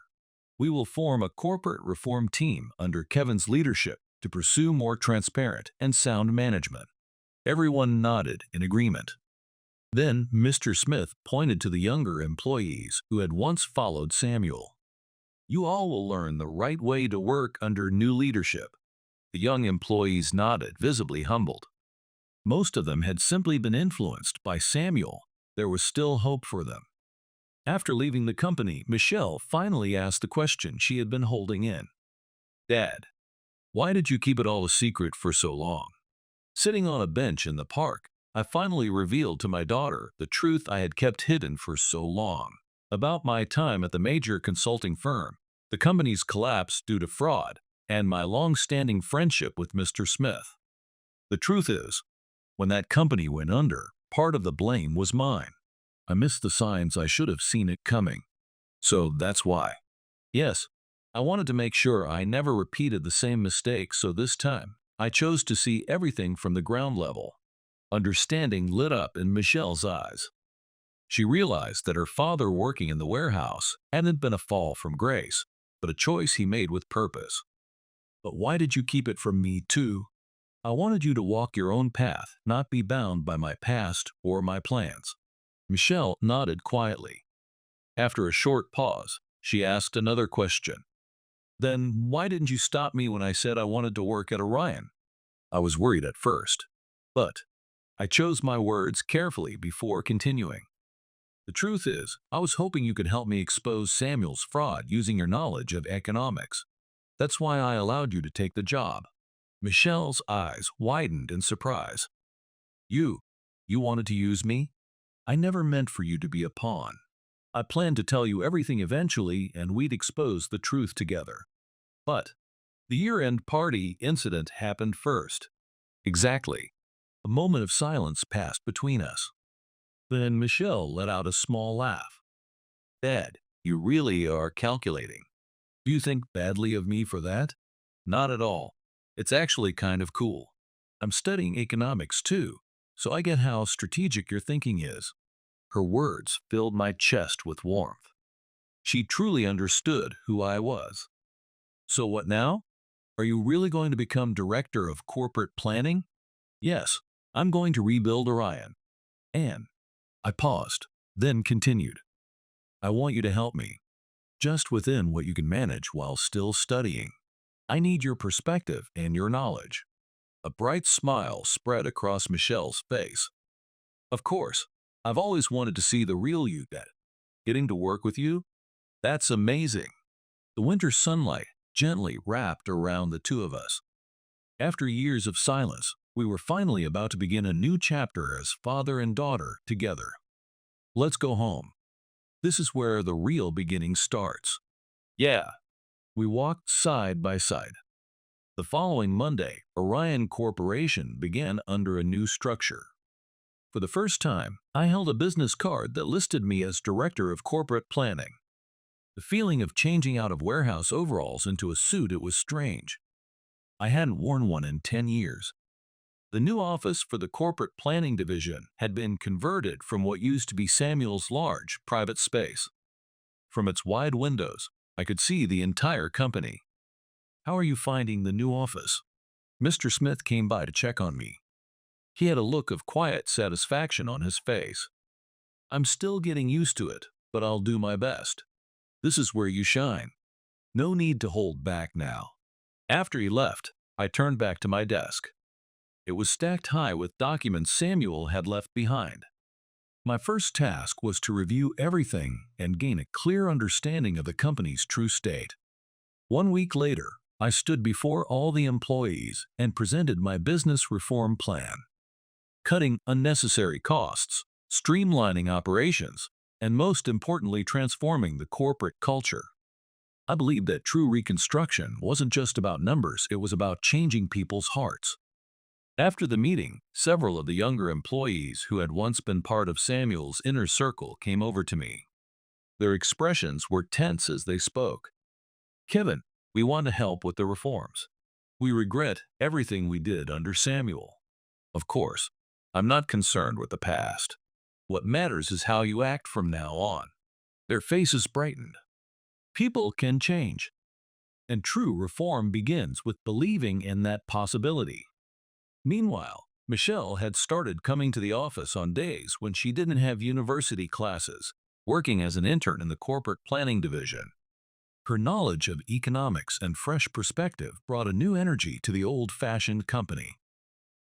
S1: We will form a corporate reform team under Kevin's leadership to pursue more transparent and sound management. Everyone nodded in agreement. Then Mr. Smith pointed to the younger employees who had once followed Samuel. You all will learn the right way to work under new leadership. The young employees nodded, visibly humbled. Most of them had simply been influenced by Samuel. There was still hope for them. After leaving the company, Michelle finally asked the question she had been holding in. Dad, why did you keep it all a secret for so long? Sitting on a bench in the park, I finally revealed to my daughter the truth I had kept hidden for so long. About my time at the major consulting firm, the company's collapse due to fraud, and my long-standing friendship with Mr. Smith. The truth is, when that company went under, part of the blame was mine. I missed the signs. I should have seen it coming. So that's why. Yes, I wanted to make sure I never repeated the same mistake, so this time, I chose to see everything from the ground level. Understanding lit up in Michelle's eyes. She realized that her father working in the warehouse hadn't been a fall from grace, but a choice he made with purpose. But why did you keep it from me too? I wanted you to walk your own path, not be bound by my past or my plans. Michelle nodded quietly. After a short pause, she asked another question. Then why didn't you stop me when I said I wanted to work at Orion? I was worried at first, but I chose my words carefully before continuing. The truth is, I was hoping you could help me expose Samuel's fraud using your knowledge of economics. That's why I allowed you to take the job. Michelle's eyes widened in surprise. You wanted to use me? I never meant for you to be a pawn. I planned to tell you everything eventually and we'd expose the truth together. But the year-end party incident happened first. Exactly. A moment of silence passed between us. Then Michelle let out a small laugh. Dad, you really are calculating. Do you think badly of me for that? Not at all. It's actually kind of cool. I'm studying economics too, so I get how strategic your thinking is. Her words filled my chest with warmth. She truly understood who I was. So what now? Are you really going to become director of corporate planning? Yes, I'm going to rebuild Orion. And I paused, then continued. I want you to help me, just within what you can manage while still studying. I need your perspective and your knowledge. A bright smile spread across Michelle's face. Of course, I've always wanted to see the real you, Dad. Getting to work with you? That's amazing. The winter sunlight gently wrapped around the two of us. After years of silence, we were finally about to begin a new chapter as father and daughter together. Let's go home. This is where the real beginning starts. Yeah. We walked side by side. The following Monday, Orion Corporation began under a new structure. For the first time, I held a business card that listed me as Director of Corporate Planning. The feeling of changing out of warehouse overalls into a suit, it was strange. I hadn't worn one in 10 years. The new office for the Corporate Planning Division had been converted from what used to be Samuel's large, private space. From its wide windows, I could see the entire company. How are you finding the new office? Mr. Smith came by to check on me. He had a look of quiet satisfaction on his face. I'm still getting used to it, but I'll do my best. This is where you shine. No need to hold back now. After he left, I turned back to my desk. It was stacked high with documents Samuel had left behind. My first task was to review everything and gain a clear understanding of the company's true state. 1 week later, I stood before all the employees and presented my business reform plan, cutting unnecessary costs, streamlining operations, and most importantly, transforming the corporate culture. I believed that true reconstruction wasn't just about numbers, it was about changing people's hearts. After the meeting, several of the younger employees who had once been part of Samuel's inner circle came over to me. Their expressions were tense as they spoke. "Kevin, we want to help with the reforms. We regret everything we did under Samuel. Of course, I'm not concerned with the past. What matters is how you act from now on." Their faces brightened. People can change, and true reform begins with believing in that possibility. Meanwhile, Michelle had started coming to the office on days when she didn't have university classes, working as an intern in the corporate planning division. Her knowledge of economics and fresh perspective brought a new energy to the old-fashioned company.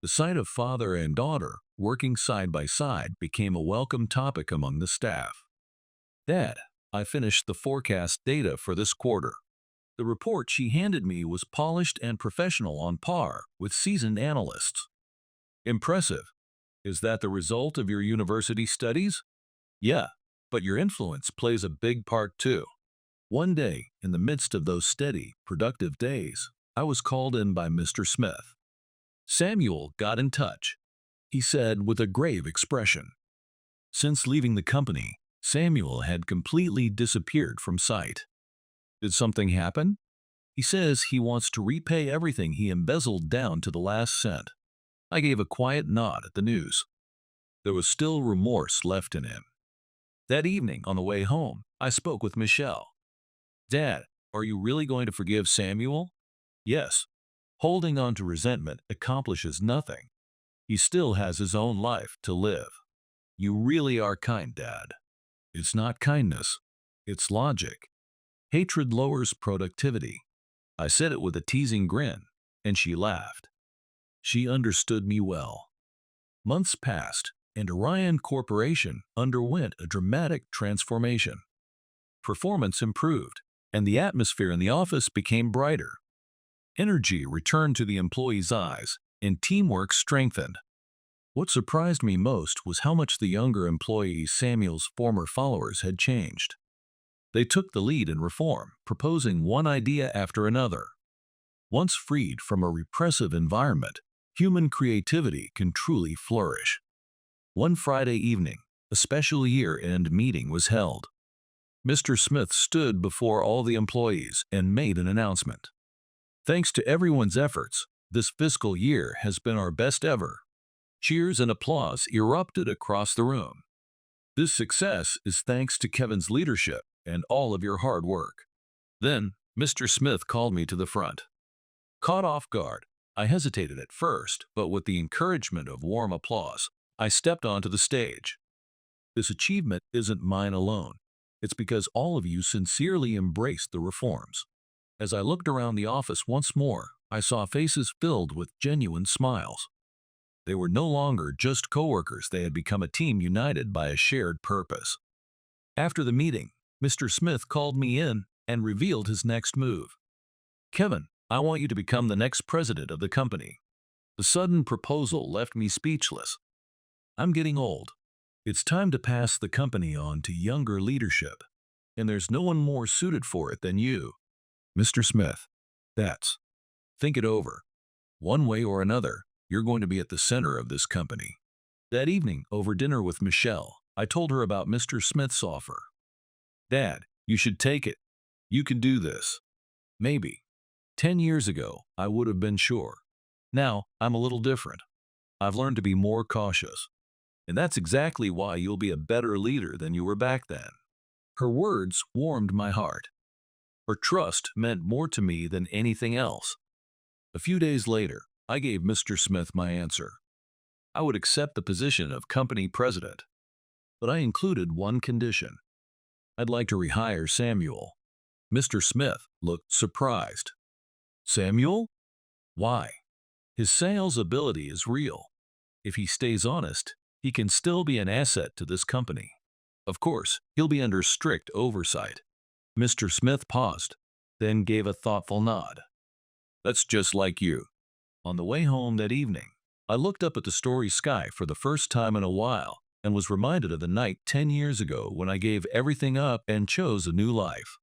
S1: The sight of father and daughter working side by side became a welcome topic among the staff. "Dad, I finished the forecast data for this quarter." The report she handed me was polished and professional, on par with seasoned analysts. "Impressive. Is that the result of your university studies?" "Yeah, but your influence plays a big part too." One day, in the midst of those steady, productive days, I was called in by Mr. Smith. "Samuel got in touch," he said with a grave expression. Since leaving the company, Samuel had completely disappeared from sight. "Did something happen?" "He says he wants to repay everything he embezzled down to the last cent." I gave a quiet nod at the news. There was still remorse left in him. That evening, on the way home, I spoke with Michelle. "Dad, are you really going to forgive Samuel?" "Yes. Holding on to resentment accomplishes nothing. He still has his own life to live." "You really are kind, Dad." "It's not kindness. It's logic. Hatred lowers productivity." I said it with a teasing grin, and she laughed. She understood me well. Months passed, and Orion Corporation underwent a dramatic transformation. Performance improved, and the atmosphere in the office became brighter. Energy returned to the employees' eyes, and teamwork strengthened. What surprised me most was how much the younger employees, Samuel's former followers, had changed. They took the lead in reform, proposing one idea after another. Once freed from a repressive environment, human creativity can truly flourish. One Friday evening, a special year-end meeting was held. Mr. Smith stood before all the employees and made an announcement. "Thanks to everyone's efforts, this fiscal year has been our best ever." Cheers and applause erupted across the room. "This success is thanks to Kevin's leadership and all of your hard work." Then, Mr. Smith called me to the front. Caught off guard, I hesitated at first, but with the encouragement of warm applause, I stepped onto the stage. "This achievement isn't mine alone. It's because all of you sincerely embraced the reforms." As I looked around the office once more, I saw faces filled with genuine smiles. They were no longer just coworkers, they had become a team united by a shared purpose. After the meeting, Mr. Smith called me in and revealed his next move. "Kevin, I want you to become the next president of the company." The sudden proposal left me speechless. I'm getting old. It's time to pass the company on to younger leadership, and there's no one more suited for it than you. "Mr. Smith, think it over. One way or another, you're going to be at the center of this company." That evening, over dinner with Michelle, I told her about Mr. Smith's offer. "Dad, you should take it. You can do this." Maybe 10 years ago, I would have been sure. Now, I'm a little different. I've learned to be more cautious. And that's exactly why you'll be a better leader than you were back then. Her words warmed my heart. Her trust meant more to me than anything else. A few days later, I gave Mr. Smith my answer. I would accept the position of company president, but I included one condition. I'd like to rehire Samuel. Mr. Smith looked surprised. "Samuel? Why?" "His sales ability is real. If he stays honest, he can still be an asset to this company. Of course, he'll be under strict oversight." Mr. Smith paused, then gave a thoughtful nod. That's just like you. On the way home that evening, I looked up at the starry sky for the first time in a while and was reminded of the night 10 years ago when I gave everything up and chose a new life.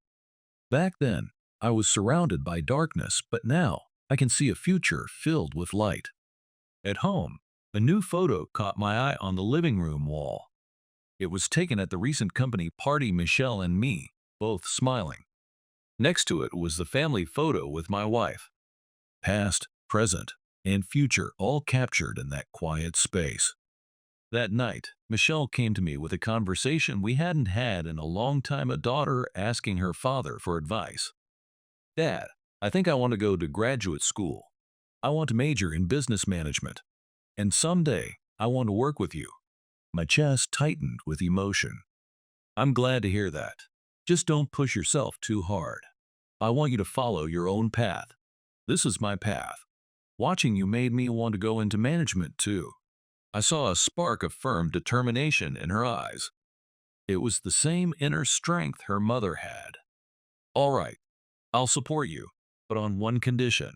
S1: Back then, I was surrounded by darkness, but now I can see a future filled with light. At home, a new photo caught my eye on the living room wall. It was taken at the recent company party, Michelle and me, both smiling. Next to it was the family photo with my wife. Past, present, and future all captured in that quiet space. That night, Michelle came to me with a conversation we hadn't had in a long time, a daughter asking her father for advice. Dad, I think I want to go to graduate school. I want to major in business management. And someday, I want to work with you. My chest tightened with emotion. I'm glad to hear that. Just don't push yourself too hard. I want you to follow your own path. This is my path. Watching you made me want to go into management too. I saw a spark of firm determination in her eyes. It was the same inner strength her mother had. All right, I'll support you, but on one condition.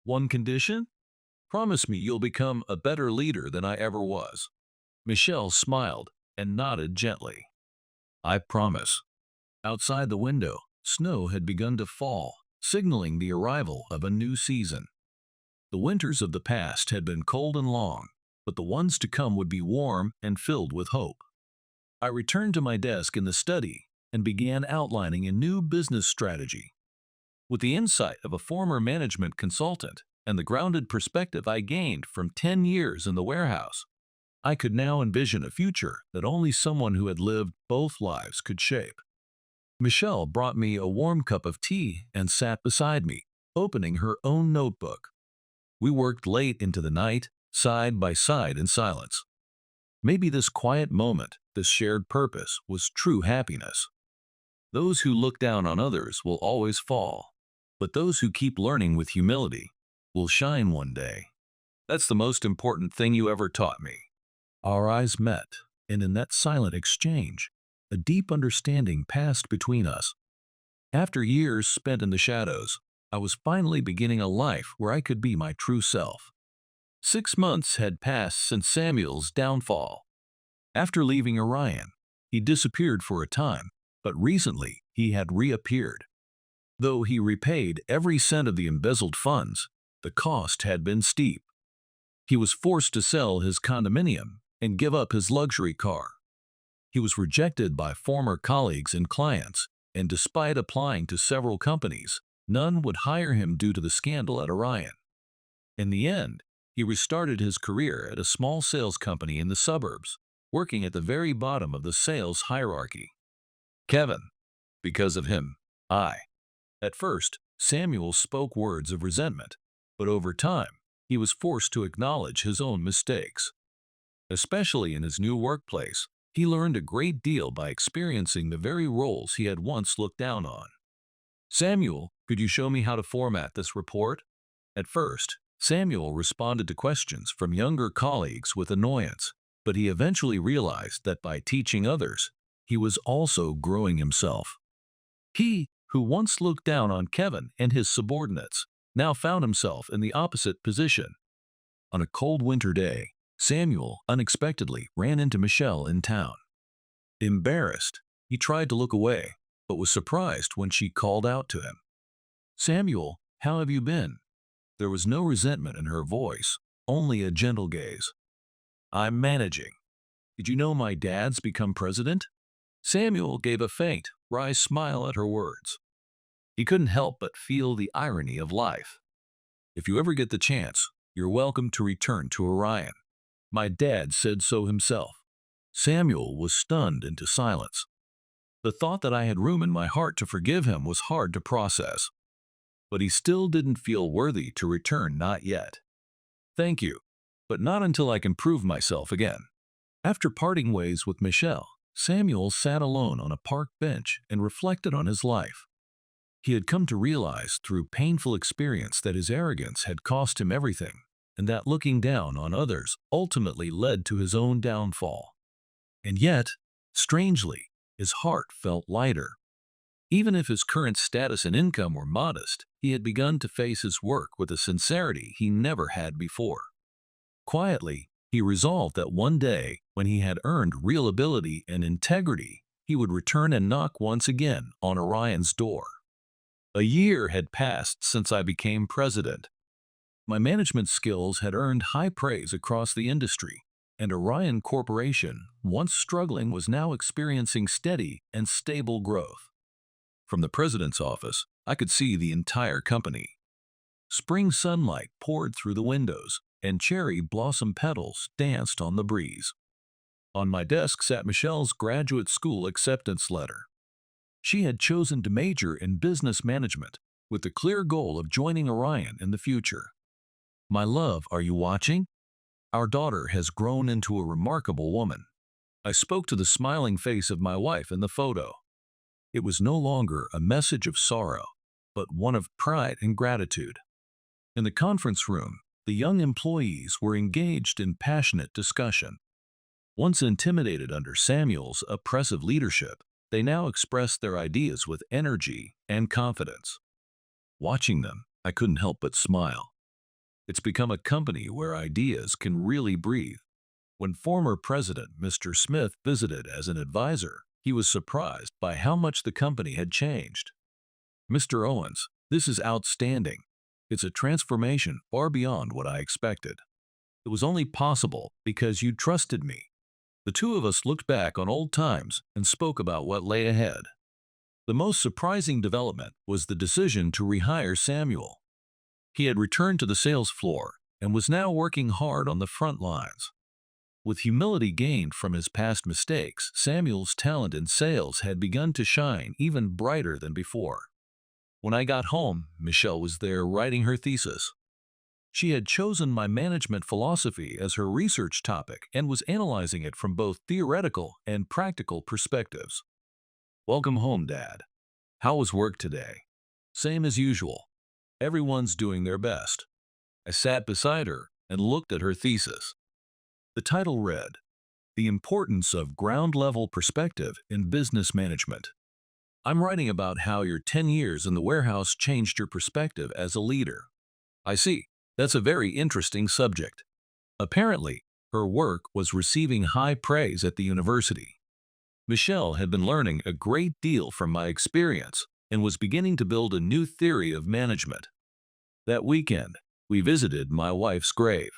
S1: One condition? Promise me you'll become a better leader than I ever was. Michelle smiled and nodded gently. I promise. Outside the window, snow had begun to fall, signaling the arrival of a new season. The winters of the past had been cold and long, but the ones to come would be warm and filled with hope. I returned to my desk in the study and began outlining a new business strategy. With the insight of a former management consultant and the grounded perspective I gained from 10 years in the warehouse, I could now envision a future that only someone who had lived both lives could shape. Michelle brought me a warm cup of tea and sat beside me, opening her own notebook. We worked late into the night, side by side in silence. Maybe this quiet moment, this shared purpose, was true happiness. Those who look down on others will always fall, but those who keep learning with humility will shine one day. That's the most important thing you ever taught me. Our eyes met, and in that silent exchange, a deep understanding passed between us. After years spent in the shadows, I was finally beginning a life where I could be my true self. 6 months had passed since Samuel's downfall. After leaving Orion, he disappeared for a time, but recently he had reappeared. Though he repaid every cent of the embezzled funds, the cost had been steep. He was forced to sell his condominium and give up his luxury car. He was rejected by former colleagues and clients, and despite applying to several companies, none would hire him due to the scandal at Orion. In the end, he restarted his career at a small sales company in the suburbs, working at the very bottom of the sales hierarchy. Kevin. Because of him, I. At first, Samuel spoke words of resentment, but over time, he was forced to acknowledge his own mistakes. Especially in his new workplace, he learned a great deal by experiencing the very roles he had once looked down on. Samuel, could you show me how to format this report? At first, Samuel responded to questions from younger colleagues with annoyance, but he eventually realized that by teaching others, he was also growing himself. He, who once looked down on Kevin and his subordinates, now found himself in the opposite position. On a cold winter day, Samuel unexpectedly ran into Michelle in town. Embarrassed, he tried to look away, but was surprised when she called out to him. "Samuel, how have you been?" There was no resentment in her voice, only a gentle gaze. "I'm managing. Did you know my dad's become president?" Samuel gave a faint, wry smile at her words. He couldn't help but feel the irony of life. "If you ever get the chance, you're welcome to return to Orion. My dad said so himself." Samuel was stunned into silence. The thought that I had room in my heart to forgive him was hard to process. But he still didn't feel worthy to return, not yet. "Thank you, but not until I can prove myself again." After parting ways with Michelle, Samuel sat alone on a park bench and reflected on his life. He had come to realize through painful experience that his arrogance had cost him everything, and that looking down on others ultimately led to his own downfall. And yet, strangely, his heart felt lighter. Even if his current status and income were modest, He had begun to face his work with a sincerity he never had before. Quietly, he resolved that one day, when he had earned real ability and integrity, he would return and knock once again on Orion's door. A year had passed since I became president. My management skills had earned high praise across the industry, and Orion Corporation, once struggling, was now experiencing steady and stable growth. From the president's office, I could see the entire company. Spring sunlight poured through the windows, and cherry blossom petals danced on the breeze. On my desk sat Michelle's graduate school acceptance letter. She had chosen to major in business management, with the clear goal of joining Orion in the future. "My love, are you watching? Our daughter has grown into a remarkable woman." I spoke to the smiling face of my wife in the photo. It was no longer a message of sorrow, but one of pride and gratitude. In the conference room, the young employees were engaged in passionate discussion. Once intimidated under Samuel's oppressive leadership, they now expressed their ideas with energy and confidence. Watching them, I couldn't help but smile. It's become a company where ideas can really breathe. When former President Mr. Smith visited as an advisor, he was surprised by how much the company had changed. "Mr. Owens, this is outstanding. It's a transformation far beyond what I expected. It was only possible because you trusted me." The two of us looked back on old times and spoke about what lay ahead. The most surprising development was the decision to rehire Samuel. He had returned to the sales floor and was now working hard on the front lines. With humility gained from his past mistakes, Samuel's talent in sales had begun to shine even brighter than before. When I got home, Michelle was there writing her thesis. She had chosen my management philosophy as her research topic and was analyzing it from both theoretical and practical perspectives. "Welcome home, Dad. How was work today?" "Same as usual. Everyone's doing their best." I sat beside her and looked at her thesis. The title read, "The Importance of Ground-Level Perspective in Business Management." I'm writing about how your 10 years in the warehouse changed your perspective as a leader. "I see. That's a very interesting subject." Apparently, her work was receiving high praise at the university. Michelle had been learning a great deal from my experience and was beginning to build a new theory of management. That weekend, we visited my wife's grave.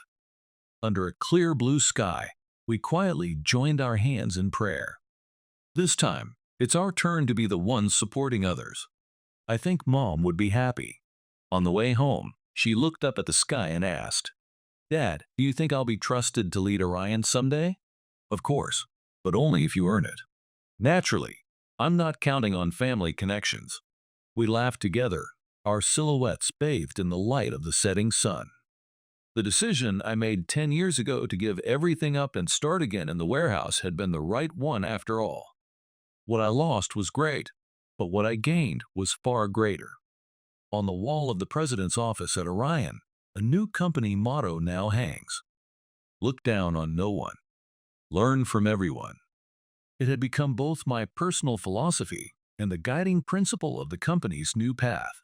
S1: Under a clear blue sky, we quietly joined our hands in prayer. This time, it's our turn to be the ones supporting others. I think Mom would be happy. On the way home, she looked up at the sky and asked, "Dad, do you think I'll be trusted to lead Orion someday?" "Of course, but only if you earn it." "Naturally, I'm not counting on family connections." We laughed together, our silhouettes bathed in the light of the setting sun. The decision I made 10 years ago to give everything up and start again in the warehouse had been the right one after all. What I lost was great, but what I gained was far greater. On the wall of the president's office at Orion, a new company motto now hangs: "Look down on no one. Learn from everyone." It had become both my personal philosophy and the guiding principle of the company's new path.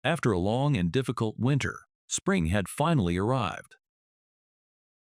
S1: After a long and difficult winter, spring had finally arrived.